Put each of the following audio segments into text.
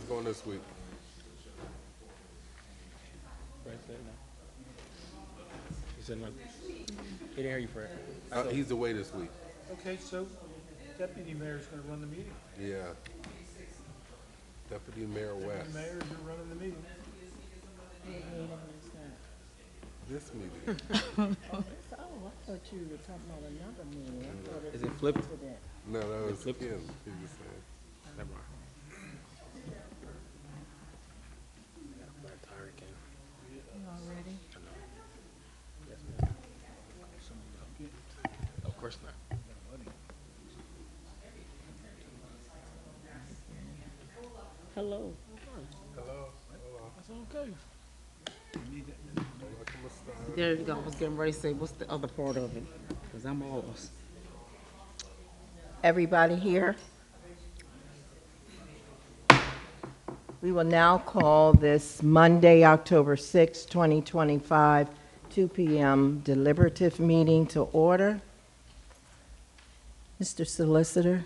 going this week? Right there now. He said, like, he didn't hear you, Fred. He's away this week. Okay, so Deputy Mayor's gonna run the meeting. Yeah. Deputy Mayor Deputy West. Mayor, you're running the meeting. This meeting. Oh, I thought you were talking about another meeting. I thought Is it flipped? to that. No, that was Flipped. Kim. He was saying. Never mind. Flat tire again. You all ready? Yes, ma'am. Of course not. Hello. Hello. That's okay. There you go. I was getting ready to say, what's the other part of it? Because I'm lost. Everybody here? We will now call this Monday, October 6, 2025, 2 p.m. deliberative meeting to order. Mr. Solicitor.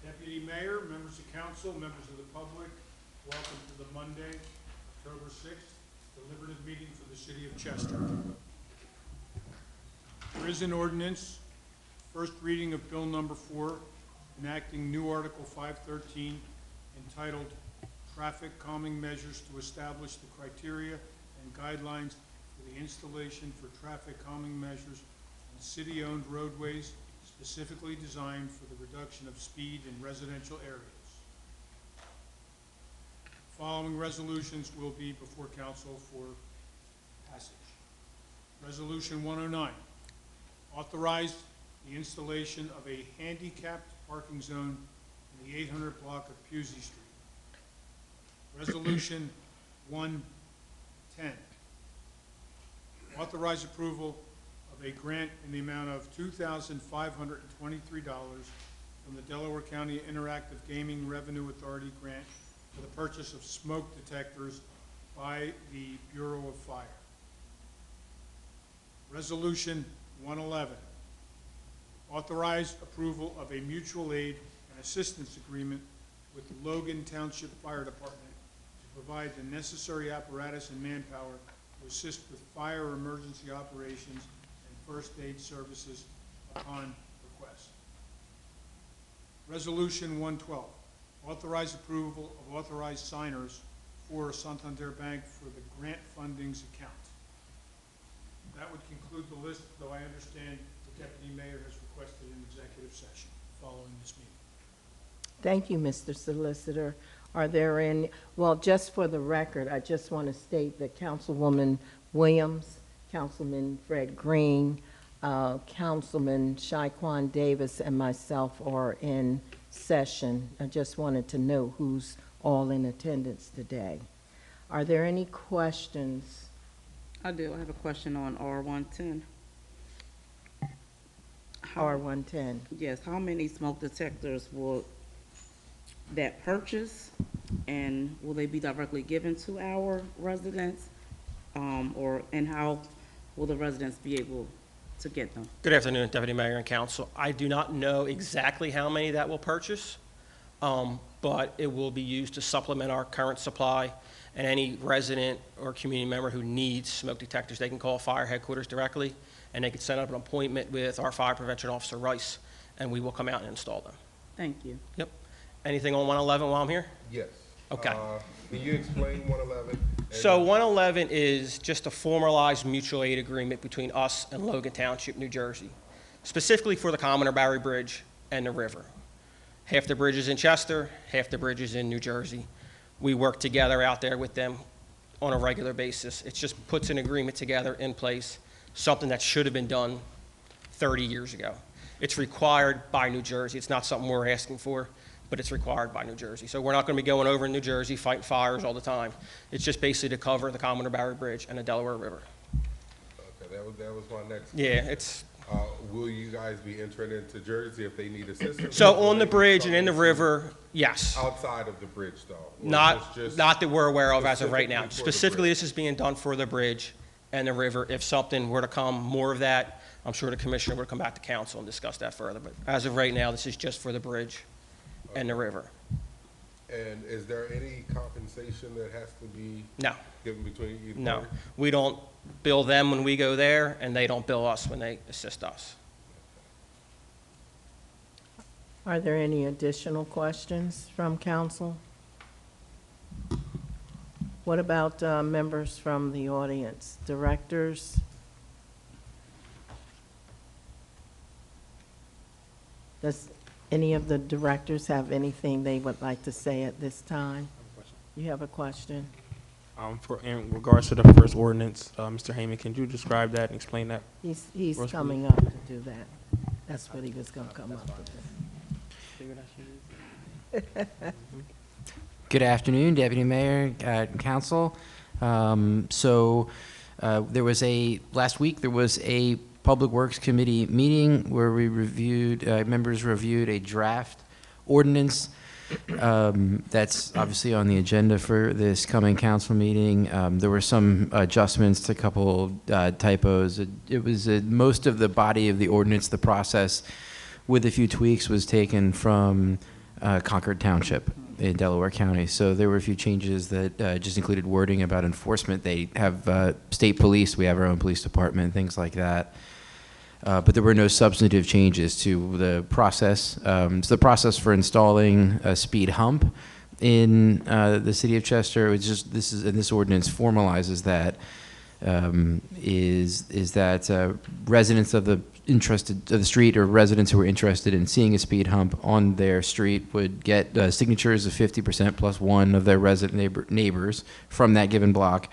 Deputy Mayor, members of council, members of the public, welcome to the Monday, October 6th, deliberative meeting for the city of Chester. There is an ordinance, first reading of Bill Number 4, enacting new Article 513 entitled Traffic Calming Measures to Establish the Criteria and Guidelines for the Installation for Traffic Calming Measures on city-owned roadways specifically designed for the reduction of speed in residential areas. Following resolutions will be before council for passage. Resolution 109, authorized the installation of a handicapped parking zone in the 800 block of Pusey Street. Resolution 110, authorize approval of a grant in the amount of $2,523 from the Delaware County Interactive Gaming Revenue Authority grant for the purchase of smoke detectors by the Bureau of Fire. Resolution 111, authorize approval of a mutual aid and assistance agreement with the Logan Township Fire Department to provide the necessary apparatus and manpower to assist with fire emergency operations and first aid services upon request. Resolution 112, authorize approval of authorized signers for Santander Bank for the grant fundings account. That would conclude the list, though I understand the Deputy Mayor has requested an executive session following this meeting. Thank you, Mr. Solicitor. Are there any, well, just for the record, I just want to state that Councilwoman Williams, Councilman Fred Green, Councilman Shaquan Davis, and myself are in session. I just wanted to know who's all in attendance today. Are there any questions? I do. I have a question on R110. R110. Yes, how many smoke detectors will that purchase, and will they be directly given to our residents? And how will the residents be able to get them? Good afternoon, Deputy Mayor and Council. I do not know exactly how many that will purchase, but it will be used to supplement our current supply. And any resident or community member who needs smoke detectors, they can call fire headquarters directly, and they can set up an appointment with our fire prevention officer, Rice, and we will come out and install them. Thank you. Yep. Anything on 111 while I'm here? Yes. Okay. Can you explain 111? So 111 is just a formalized mutual aid agreement between us and Logan Township, New Jersey, specifically for the Commoner Barry Bridge and the river. Half the bridge is in Chester, half the bridge is in New Jersey. We work together out there with them on a regular basis. It just puts an agreement together in place, something that should have been done 30 years ago. It's required by New Jersey. It's not something we're asking for, but it's required by New Jersey. So we're not going to be going over in New Jersey fighting fires all the time. It's just basically to cover the Commoner Barry Bridge and the Delaware River. Okay, that was my next. Yeah, it's... Will you guys be entering into Jersey if they need assistance? So on the bridge and in the river, yes. Outside of the bridge, though? Or Not just that we're aware of as of right now. specifically for the Specifically, bridge? this is being done for the bridge and the river. If something were to come more of that, I'm sure the commissioner would come back to council and discuss that further. But as of right now, this is just for the bridge and the river. And is there any compensation that has to be No, given between either no. party? We don't bill them when we go there, and they don't bill us when they assist us. Are there any additional questions from council? What about members from the audience? Directors? Does any of the directors have anything they would like to say at this time? You have a question? In regards to the first ordinance, Mr. Heyman, can you describe that and explain that? He's First, coming up to do that. That's what he was gonna come up with. Good afternoon, Deputy Mayor, Council. Last week, there was a Public Works Committee meeting where we reviewed, members reviewed a draft ordinance that's obviously on the agenda for this coming council meeting. There were some adjustments to a couple typos. It was most of the body of the ordinance, the process, with a few tweaks, was taken from Concord Township in Delaware County. So there were a few changes that just included wording about enforcement. They have state police, we have our own police department, things like that. But there were no substantive changes to the process. So the process for installing a speed hump in the city of Chester, it was just, this ordinance formalizes that, is that residents of the street, or residents who were interested in seeing a speed hump on their street, would get signatures of 50% plus one of their resident neighbors from that given block.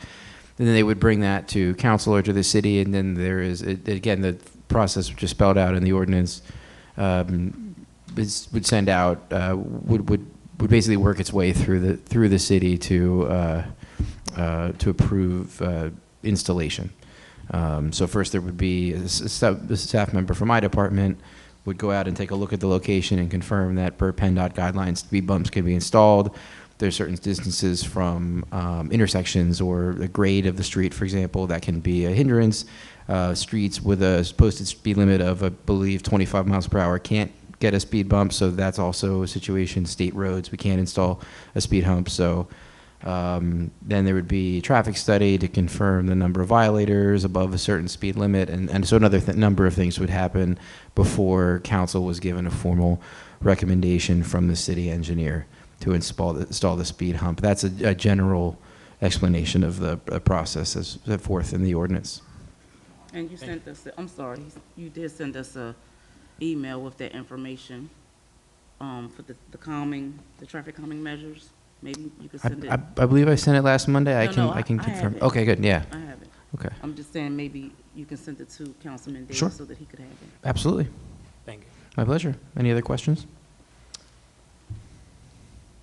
And then they would bring that to council or to the city, and then there is, again, the process which is spelled out in the ordinance, would send out, would basically work its way through the city to approve installation. So first there would be a staff member from my department would go out and take a look at the location and confirm that per PennDOT guidelines, speed bumps can be installed. There's certain distances from intersections or the grade of the street, for example, that can be a hindrance. Streets with a posted speed limit of, I believe, 25 miles per hour can't get a speed bump, so that's also a situation. State roads, we can't install a speed hump. So then there would be a traffic study to confirm the number of violators above a certain speed limit, and so another number of things would happen before council was given a formal recommendation from the city engineer to install the speed hump. That's a general explanation of the process as set forth in the ordinance. And you sent us, I'm sorry, you did send us a email with that information for the traffic calming measures. Maybe you could send it. I believe I sent it last Monday. No, I can I have confirm. it. Okay, good. Yeah. I have it. Okay. I'm just saying maybe you can send it to Councilman Davis Sure. so that he could have it. Absolutely. Thank you. My pleasure. Any other questions?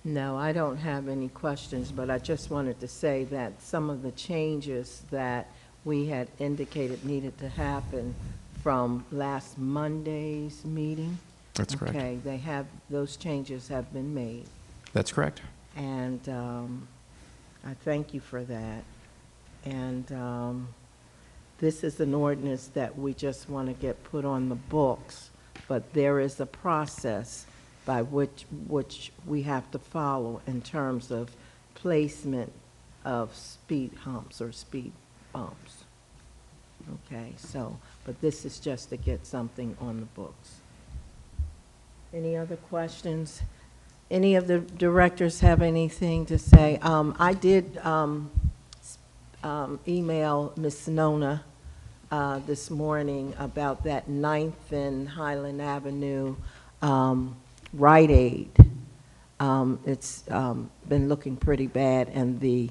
No, I don't have any questions, but I just wanted to say that some of the changes that we had indicated needed to happen from last Monday's meeting. That's correct. Okay, those changes have been made, That's correct. and I thank you for that. And this is an ordinance that we just want to get put on the books, but there is a process by which we have to follow in terms of placement of speed humps or speed bumps. Okay, so, but this is just to get something on the books. Any other questions? Any of the directors have anything to say? I did email Ms. Nona this morning about that 9th and Highland Avenue Rite Aid. It's been looking pretty bad, and the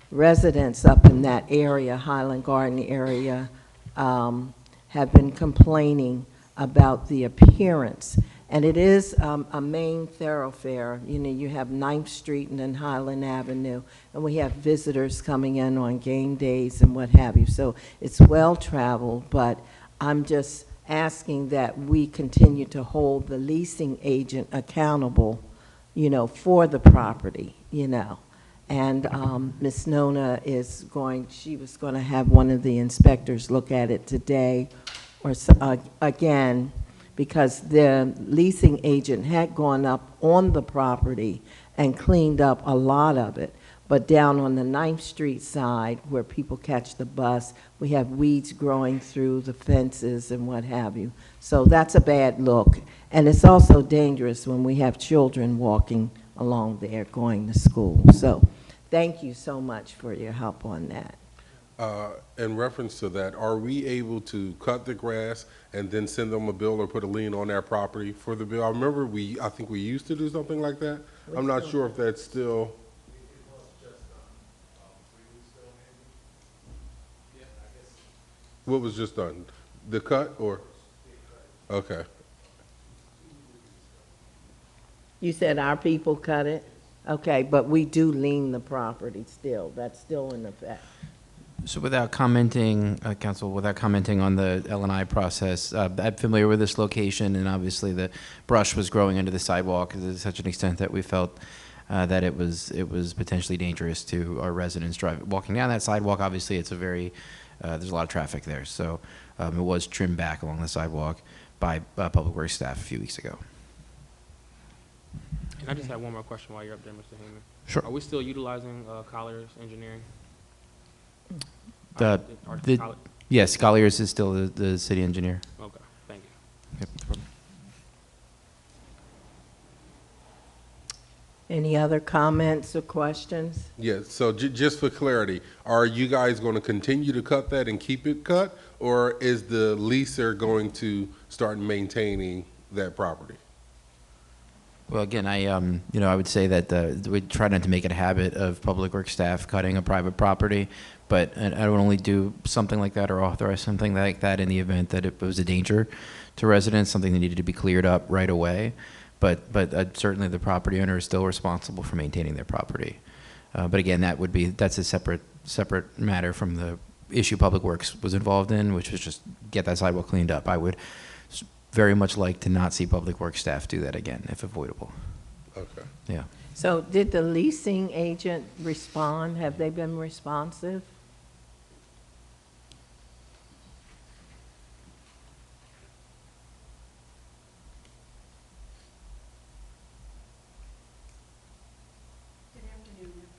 residents up in that area, Highland Garden area, have been complaining about the appearance. And it is a main thoroughfare. You know, you have 9th Street and then Highland Avenue, and we have visitors coming in on game days and what have you. So it's well-traveled, but I'm just asking that we continue to hold the leasing agent accountable, you know, for the property, you know. And Ms. Nona she was going to have one of the inspectors look at it today, or again, because the leasing agent had gone up on the property and cleaned up a lot of it. But down on the 9th Street side, where people catch the bus, we have weeds growing through the fences and what have you. So that's a bad look. And it's also dangerous when we have children walking along there going to school. So thank you so much for your help on that. In reference to that, are we able to cut the grass and then send them a bill or put a lien on their property for the bill? I remember I think we used to do something like that. I'm not sure if that's still. What was just done? The cut or? Okay. You said our people cut it? Okay, but we do lien the property still. That's still in effect. So without commenting, Council, without commenting on the L&I process, I'm familiar with this location, and obviously the brush was growing under the sidewalk to such an extent that we felt that it was potentially dangerous to our residents walking down that sidewalk. Obviously, it's a very there's a lot of traffic there, so it was trimmed back along the sidewalk by Public Works staff a few weeks ago. And I just have one more question while you're up there, Mr. Heyman. Sure. Are we still utilizing Colliers Engineering? The yes, Colliers is still the city engineer. Okay, thank you. Yep, no problem. Any other comments or questions? Yes, so just for clarity, are you guys going to continue to cut that and keep it cut? Or is the leaser going to start maintaining that property? Well, again, I would say that we try not to make it a habit of Public Works staff cutting a private property, but I would only do something like that or authorize something like that in the event that it was a danger to residents, something that needed to be cleared up right away. But certainly the property owner is still responsible for maintaining their property. But again, that's a separate matter from the issue Public Works was involved in, which was just get that sidewalk cleaned up. I would very much like to not see Public Works staff do that again, if avoidable. Okay. Yeah. So did the leasing agent respond? Have they been responsive?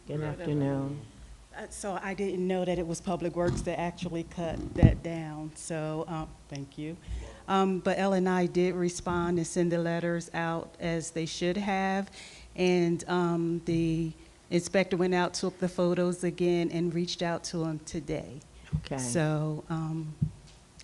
Good afternoon. So I didn't know that it was Public Works that actually cut that down, so, thank you. But L&I did respond and send the letters out as they should have, and the inspector went out, took the photos again, and reached out to them today. Okay. So,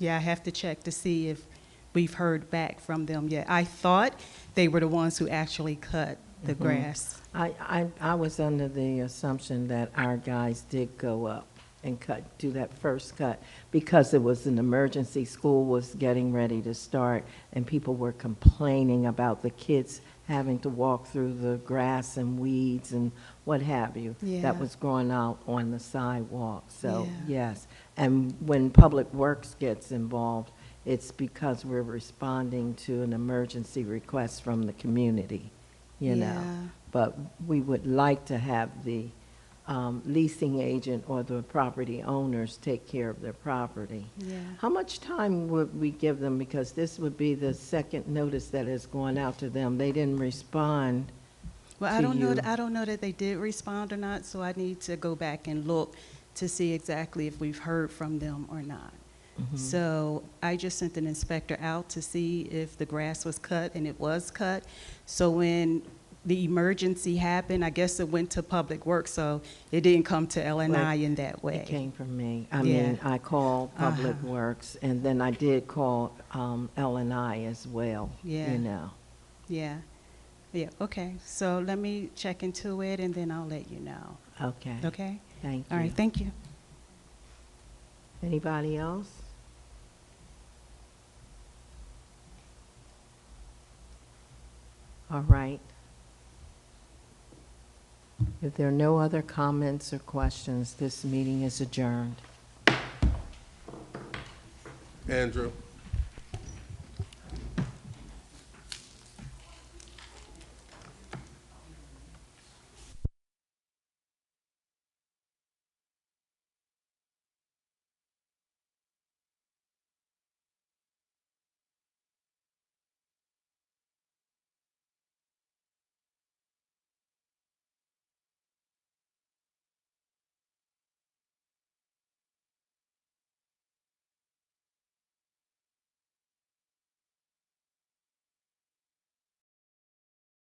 yeah, I have to check to see if we've heard back from them yet. I thought they were the ones who actually cut the grass. I was under the assumption that our guys did go up and do that first cut because it was an emergency. School was getting ready to start and people were complaining about the kids having to walk through the grass and weeds and what have you Yeah. that was growing out on the sidewalk. So, Yeah. yes. And when Public Works gets involved, it's because we're responding to an emergency request from the community, you know. Yeah. But we would like to have the leasing agent or the property owners take care of their property. Yeah. How much time would we give them? Because this would be the second notice that has gone out to them. They didn't respond. Well, I to don't know. you. I don't know that they did respond or not. So I need to go back and look to see exactly if we've heard from them or not. So I just sent an inspector out to see if the grass was cut, and it was cut. So when the emergency happened, I guess it went to Public Works, so it didn't come to L&I Right. in that way. It came from me. I Yeah. mean, I called Public Works, and then I did call L&I as well, Yeah. you know. Yeah. Yeah, okay. So let me check into it, and then I'll let you know. Okay. Okay? Thank you. All right, thank you. Anybody else? All right. If there are no other comments or questions, this meeting is adjourned. Andrew?